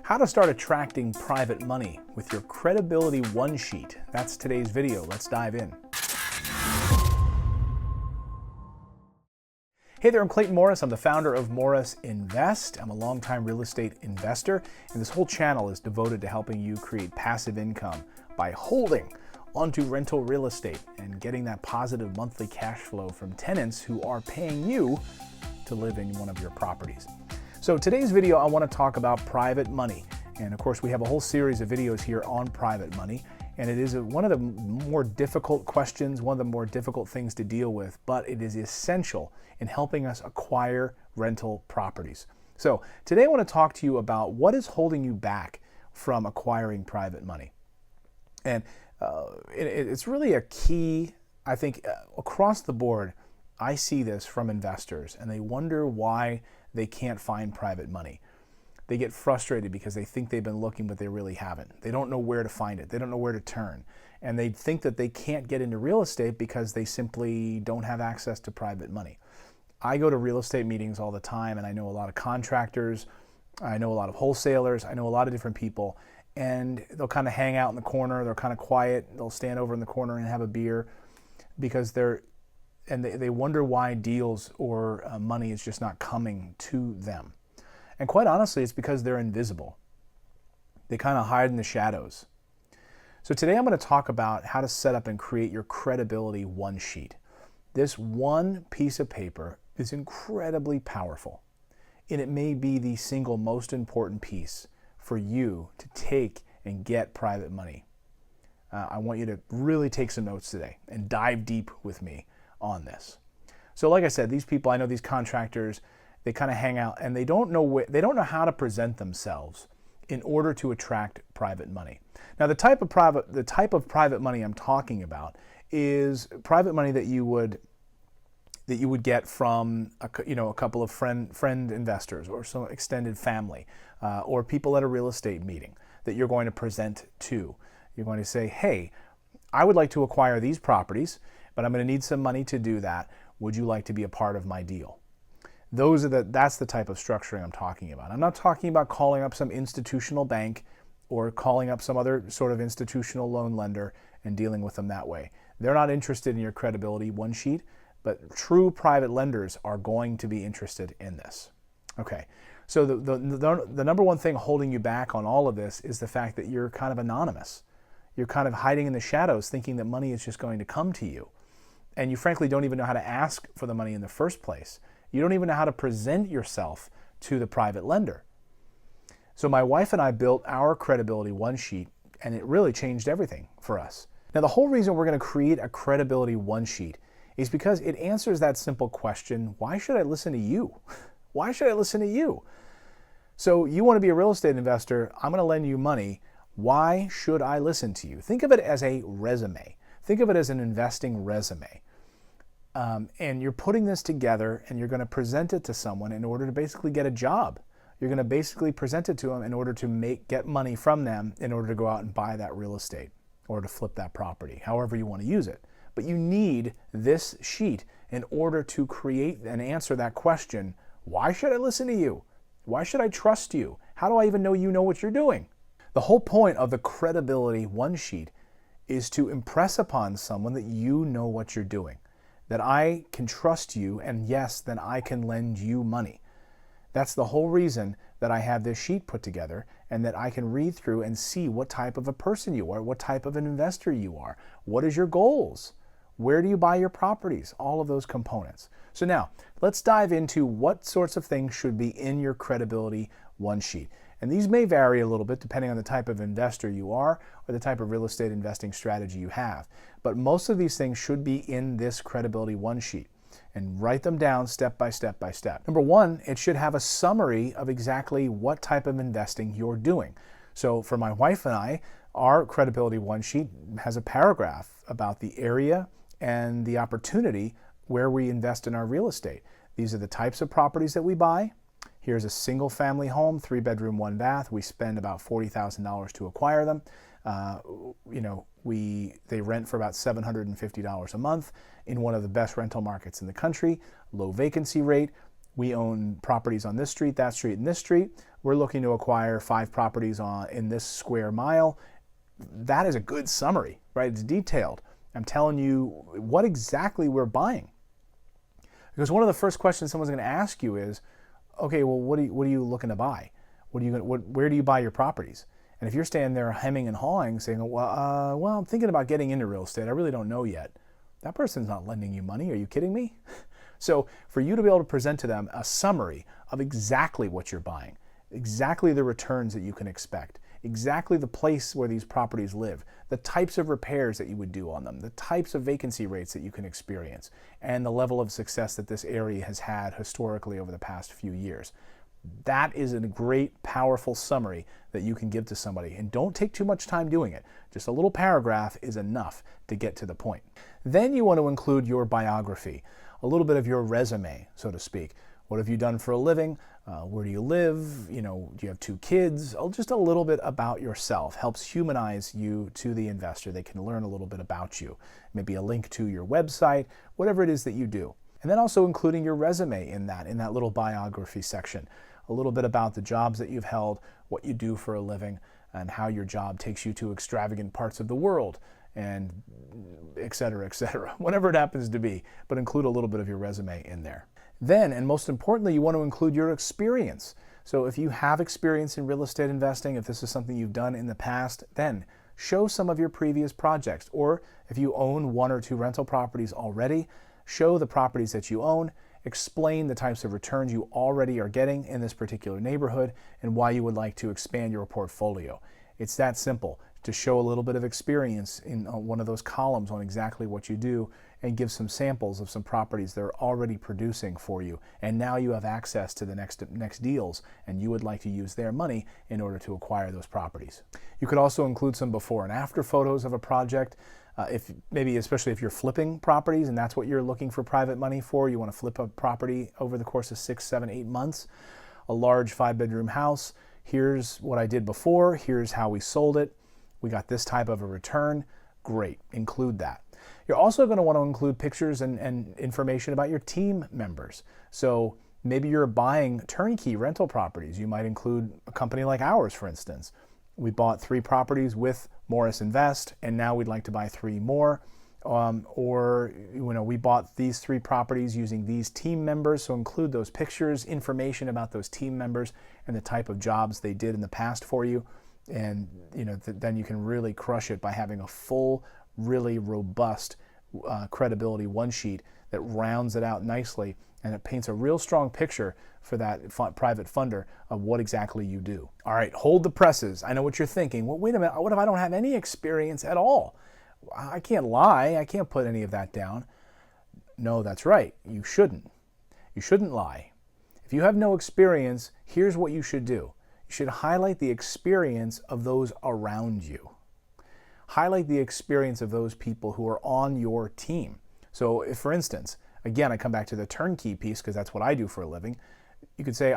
How to start attracting private money with your credibility one sheet. That's today's video. Let's dive in. Hey there, I'm Clayton Morris. I'm the founder of Morris Invest. I'm a longtime real estate investor, and this whole channel is devoted to helping you create passive income by holding onto rental real estate and getting that positive monthly cash flow from tenants who are paying you to live in one of your properties. So today's video, I want to talk about private money. And of course, we have a whole series of videos here on private money. And it is one of the more difficult questions, one of the more difficult things to deal with, but it is essential in helping us acquire rental properties. So today I want to talk to you about what is holding you back from acquiring private money. And it's really a key, I think, across the board. I see this from investors, and they wonder why they can't find private money. They get frustrated because they think they've been looking, but they really haven't. They don't know where to find it. They don't know where to turn. And they think that they can't get into real estate because they simply don't have access to private money. I go to real estate meetings all the time, and I know a lot of contractors. I know a lot of wholesalers. I know a lot of different people. And they'll kind of hang out in the corner. They're kind of quiet. They'll stand over in the corner and have a beer because they wonder why deals or money is just not coming to them. And quite honestly, it's because they're invisible. They kind of hide in the shadows. So today I'm going to talk about how to set up and create your credibility one sheet. This one piece of paper is incredibly powerful, and it may be the single most important piece for you to take and get private money. I want you to really take some notes today and dive deep with me on this. So like I said, these people, I know these contractors, they kind of hang out and they don't know how to present themselves in order to attract private money. Now the type of private money I'm talking about is private money that you would get from a couple of friend investors or some extended family or people at a real estate meeting that you're going to present to. You're going to say, hey, I would like to acquire these properties, but I'm going to need some money to do that. Would you like to be a part of my deal? That's the type of structuring I'm talking about. I'm not talking about calling up some institutional bank or calling up some other sort of institutional loan lender and dealing with them that way. They're not interested in your credibility one sheet, but true private lenders are going to be interested in this. Okay, so the number one thing holding you back on all of this is the fact that you're kind of anonymous. You're kind of hiding in the shadows thinking that money is just going to come to you. And you frankly don't even know how to ask for the money in the first place. You don't even know how to present yourself to the private lender. So my wife and I built our credibility one sheet, and it really changed everything for us. Now the whole reason we're going to create a credibility one sheet is because it answers that simple question, why should I listen to you? Why should I listen to you? So you want to be a real estate investor, I'm going to lend you money. Why should I listen to you? Think of it as a resume. Think of it as an investing resume. And you're putting this together and you're going to present it to someone in order to basically get a job. You're going to basically present it to them in order to get money from them in order to go out and buy that real estate or to flip that property, however you want to use it. But you need this sheet in order to create and answer that question, why should I listen to you? Why should I trust you? How do I even know you know what you're doing? The whole point of the credibility one sheet is to impress upon someone that you know what you're doing, that I can trust you, and yes, then I can lend you money. That's the whole reason that I have this sheet put together and that I can read through and see what type of a person you are, what type of an investor you are, what is your goals, where do you buy your properties, all of those components. So now, let's dive into what sorts of things should be in your credibility one sheet. And these may vary a little bit depending on the type of investor you are or the type of real estate investing strategy you have. But most of these things should be in this credibility one sheet. And write them down step by step by step. Number one, it should have a summary of exactly what type of investing you're doing. So for my wife and I, our credibility one sheet has a paragraph about the area and the opportunity where we invest in our real estate. These are the types of properties that we buy. Here's a single family home, 3-bedroom, 1 bath. We spend about $40,000 to acquire them. They rent for about $750 a month in one of the best rental markets in the country, low vacancy rate. We own properties on this street, that street, and this street. we're looking to acquire 5 properties in this square mile. That is a good summary, right? It's detailed. I'm telling you what exactly we're buying. Because one of the first questions someone's going to ask you is, okay, well, what are you looking to buy? Where do you buy your properties? And if you're standing there hemming and hawing, saying, well, I'm thinking about getting into real estate. I really don't know yet. That person's not lending you money. Are you kidding me? So for you to be able to present to them a summary of exactly what you're buying, exactly the returns that you can expect, exactly the place where these properties live, the types of repairs that you would do on them, the types of vacancy rates that you can experience, and the level of success that this area has had historically over the past few years. That is a great, powerful summary that you can give to somebody. And don't take too much time doing it. Just a little paragraph is enough to get to the point. Then you want to include your biography, a little bit of your resume, so to speak. What have you done for a living? Where do you live? Do you have 2 kids? Just a little bit about yourself helps humanize you to the investor. They can learn a little bit about you. Maybe a link to your website, whatever it is that you do. And then also including your resume in that little biography section. A little bit about the jobs that you've held, what you do for a living, and how your job takes you to extravagant parts of the world, and et cetera, whatever it happens to be, but include a little bit of your resume in there. Then, and most importantly, you want to include your experience. So if you have experience in real estate investing, if this is something you've done in the past, then show some of your previous projects. Or if you own 1 or 2 rental properties already, show the properties that you own, explain the types of returns you already are getting in this particular neighborhood and why you would like to expand your portfolio. It's that simple, to show a little bit of experience in one of those columns on exactly what you do and give some samples of some properties that are already producing for you. And now you have access to the next deals and you would like to use their money in order to acquire those properties. You could also include some before and after photos of a project. Especially if you're flipping properties and that's what you're looking for private money for, you want to flip a property over the course of 6, 7, 8 months, a large 5-bedroom house. Here's what I did before. Here's how we sold it. We got this type of a return. Great. Include that. You're also going to want to include pictures and information about your team members. So maybe you're buying turnkey rental properties. You might include a company like ours, for instance. We bought 3 properties with Morris Invest, and now we'd like to buy 3 more. We bought these 3 properties using these team members, so include those pictures, information about those team members, and the type of jobs they did in the past for you. And then you can really crush it by having a full, really robust credibility one-sheet that rounds it out nicely, and it paints a real strong picture for that private funder of what exactly you do. All right, hold the presses. I know what you're thinking. Well, wait a minute, what if I don't have any experience at all? I can't lie. I can't put any of that down. No, that's right. You shouldn't. You shouldn't lie. If you have no experience, here's what you should do. You should highlight the experience of those around you. Highlight the experience of those people who are on your team. So if, for instance, again, I come back to the turnkey piece because that's what I do for a living. You could say,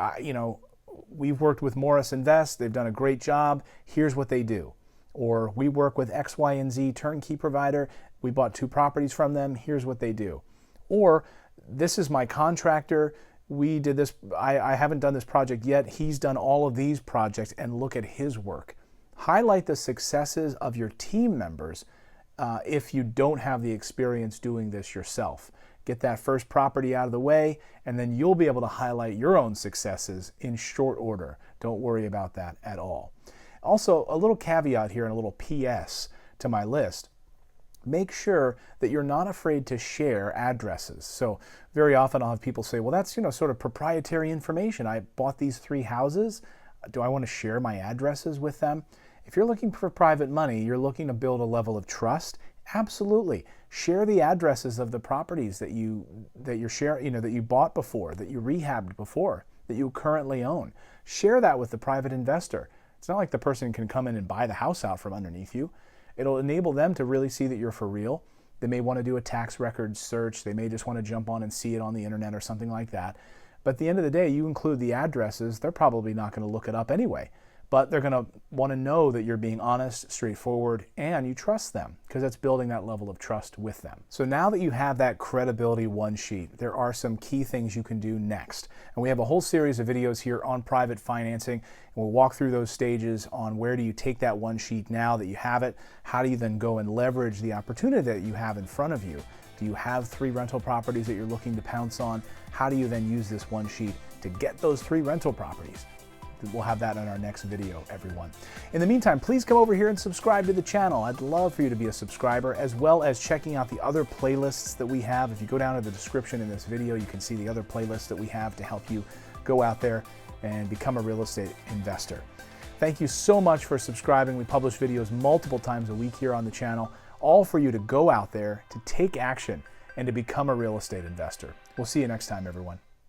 we've worked with Morris Invest. They've done a great job. Here's what they do. Or we work with X, Y, and Z turnkey provider. We bought 2 properties from them. Here's what they do. Or this is my contractor. We did this. I haven't done this project yet. He's done all of these projects and look at his work. Highlight the successes of your team members if you don't have the experience doing this yourself. Get that first property out of the way, and then you'll be able to highlight your own successes in short order. Don't worry about that at all. Also, a little caveat here and a little PS to my list. Make sure that you're not afraid to share addresses. So very often I'll have people say, well, that's sort of proprietary information. I bought these 3 houses. Do I want to share my addresses with them? If you're looking for private money, you're looking to build a level of trust. Absolutely. Share the addresses of the properties that you bought before, that you rehabbed before, that you currently own. Share that with the private investor. It's not like the person can come in and buy the house out from underneath you. It'll enable them to really see that you're for real. They may want to do a tax record search. They may just want to jump on and see it on the internet or something like that. But at the end of the day, you include the addresses, they're probably not going to look it up anyway. but they're going to want to know that you're being honest, straightforward, and you trust them, because that's building that level of trust with them. So now that you have that credibility one sheet, there are some key things you can do next. And we have a whole series of videos here on private financing, and we'll walk through those stages on where do you take that one sheet now that you have it, how do you then go and leverage the opportunity that you have in front of you. Do you have 3 rental properties that you're looking to pounce on? How do you then use this one sheet to get those 3 rental properties? We'll have that in our next video, everyone. In the meantime, please come over here and subscribe to the channel. I'd love for you to be a subscriber, as well as checking out the other playlists that we have. If you go down to the description in this video, you can see the other playlists that we have to help you go out there and become a real estate investor. Thank you so much for subscribing. We publish videos multiple times a week here on the channel, all for you to go out there, to take action, and to become a real estate investor. We'll see you next time, everyone.